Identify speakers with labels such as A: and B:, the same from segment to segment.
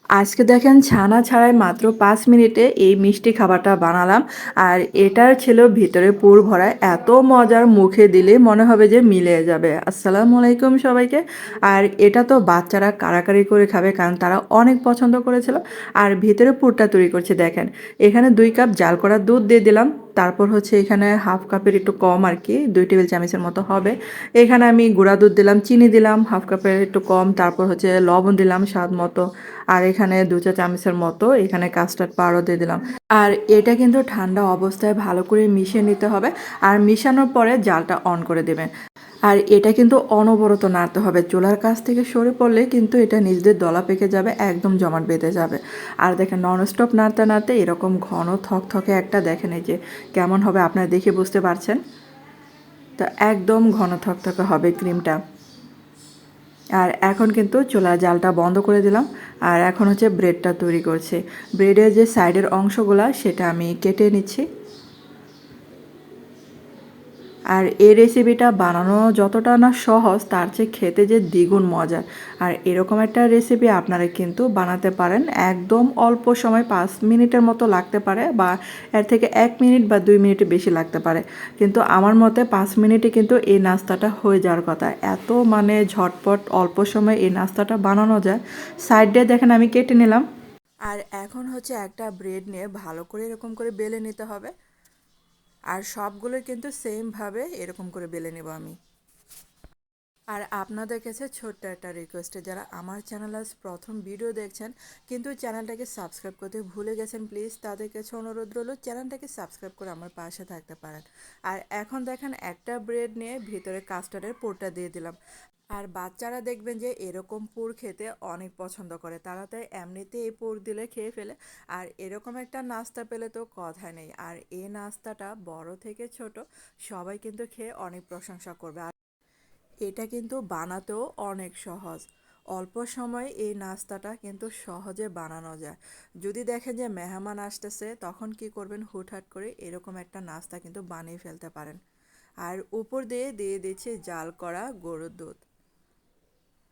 A: আজকে দেখেন ছানা ছাড়াই মাত্র ৫ মিনিটে এই মিষ্টি খাবারটা বানালাম। আর এটার ছিল ভিতরে পুর ভরা। এত মজার, মুখে দিলে মনে হবে যে মিলিয়ে যাবে। আসসালামু আলাইকুম সবাইকে। আর এটা তো বাচ্চারা কাড়াকাড়ি করে খাবে, কারণ তারা অনেক পছন্দ করেছিল। আর ভিতরে পুরটা তৈরি করছে দেখেন। এখানে ২ কাপ জাল করা দুধ দিয়ে দিলাম। তারপর হচ্ছে এখানে হাফ কাপের একটু কম আর কি, ২ টেবিল চামচের মতো হবে। এখানে আমি গুঁড়া দুধ দিলাম, চিনি দিলাম হাফ কাপের একটু কম, তারপর হচ্ছে লবণ দিলাম স্বাদ মতো। আর এখানে ২ চা চামচের মতো এখানে কাস্টার্ড পাউডার দিয়ে দিলাম। আর এটা কিন্তু ঠান্ডা অবস্থায় ভালো করে মিশিয়ে নিতে হবে। আর মিশানোর পরে জালটা অন করে দেবেন। আর এটা কিন্তু অনবরত নাড়তে হবে। চুলার কাছ থেকে সরে পড়লে কিন্তু এটা নিজেদের দলা পেকে যাবে, একদম জমাট বেঁধে যাবে। আর দেখেন ননস্টপ নাড়তে নাড়তে এরকম ঘন থকথকে একটা, দেখেন এই যে কেমন হবে আপনারা দেখে বুঝতে পারছেন। তো একদম ঘন থকথকে হবে ক্রিমটা। আর এখন কিন্তু চুলার জালটা বন্ধ করে দিলাম। আর এখন হচ্ছে ব্রেডটা তৈরি করছি। ব্রেডের যে সাইডের অংশগুলা সেটা আমি কেটে নিচ্ছি। আর এই রেসিপিটা বানানো যতটা না সহজ, তার চেয়ে খেতে যে দ্বিগুণ মজার। আর এরকম একটা রেসিপি আপনারা কিন্তু বানাতে পারেন একদম অল্প সময়, ৫ মিনিটের মতো লাগতে পারে, বা এর থেকে ১ মিনিট বা ২ মিনিটের বেশি লাগতে পারে। কিন্তু আমার মতে ৫ মিনিটে কিন্তু এই নাস্তাটা হয়ে যাওয়ার কথা। এত মানে ঝটপট অল্প সময় এই নাস্তাটা বানানো যায়। সাইড দিয়ে দেখেন আমি কেটে নিলাম। আর এখন হচ্ছে একটা ব্রেড নিয়ে ভালো করে এরকম করে বেলে নিতে হবে। আর সবগুলোই কিন্তু সেমভাবে এরকম করে বেলে নেব আমি। আর আপনাদের কাছে ছোট্ট একটা রিকোয়েস্টে, যারা আমার চ্যানেল আজ প্রথম ভিডিও দেখছেন কিন্তু চ্যানেলটাকে সাবস্ক্রাইব করতে ভুলে গেছেন, প্লিজ তাদের কাছে অনুরোধ রইল চ্যানেলটাকে সাবস্ক্রাইব করে আমার পাশে থাকতে পারেন। আর এখন দেখেন একটা ব্রেড নিয়ে ভিতরে কাস্টার্ডের পুরটা দিয়ে দিলাম। আর বাচ্চারা দেখবেন যে এরকম পুর খেতে অনেক পছন্দ করে, তারা তাই এমনিতে এই পুর দিলে খেয়ে ফেলে। আর এরকম একটা নাস্তা পেলে তো কথাই নেই। আর এই নাস্তাটা বড় থেকে ছোট সবাই কিন্তু খেয়ে অনেক প্রশংসা করবে। আর এটা কিন্তু বানাতেও অনেক সহজ। অল্প সময়ে এই নাস্তাটা কিন্তু সহজে বানানো যায়। যদি দেখেন যে মেহমান আসতেছে, তখন কি করবেন, হুটহাট করে এরকম একটা নাস্তা কিন্তু বানিয়ে ফেলতে পারেন। আর উপর দিয়ে দিয়ে দিচ্ছি জাল করা গরুর দুধ।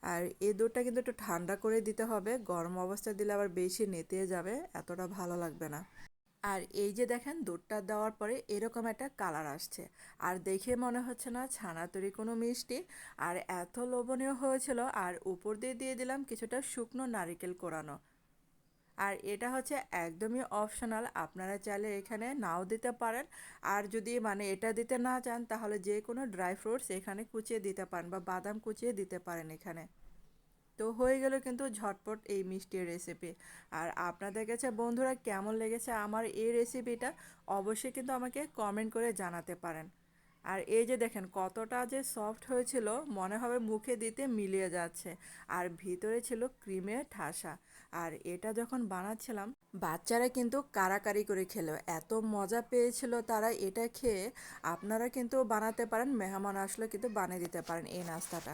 A: আর এই দুধটা কিন্তু একটু ঠান্ডা করে দিতে হবে, গরম অবস্থায় দিলে আবার বেশি নেতিয়ে যাবে, এতটা ভালো লাগবে না। আর এই যে দেখেন দুধটা দেওয়ার পরে এরকম একটা কালার আসছে। আর দেখে মনে হচ্ছে না ছানা তৈরি কোনো মিষ্টি। আর এত লোভনীয় হয়েছিল। আর উপর দিয়ে দিয়ে দিলাম কিছুটা শুকনো নারিকেল কোরানো। আর এটা হচ্ছে একদমই অপশনাল, আপনারা চাইলে এখানে নাও দিতে পারেন। আর যদি মানে এটা দিতে না চান, তাহলে যে কোনো ড্রাই ফ্রুটস এখানে কুচিয়ে দিতে পারেন, বা বাদাম কুচিয়ে দিতে পারেন এখানে। তো হয়ে গেল কিন্তু ঝটপট এই মিষ্টির রেসিপি। আর আপনাদের কাছে বন্ধুরা কেমন লেগেছে আমার এই রেসিপিটা, অবশ্যই কিন্তু আমাকে কমেন্ট করে জানাতে পারেন। আর এই যে দেখেন কতটা যে সফট হয়েছিল, মনে হবে মুখে দিতে মিলিয়ে যাচ্ছে। আর ভিতরে ছিল ক্রিমের ঠাসা। আর এটা যখন বানাচ্ছিলাম, বাচ্চারা কিন্তু কারাকারি করে খেলো, এত মজা পেয়েছিল তারা এটা খেয়ে। আপনারা কিন্তু বানাতে পারেন, মেহমান আসলে কিন্তু বানিয়ে দিতে পারেন এই নাস্তাটা।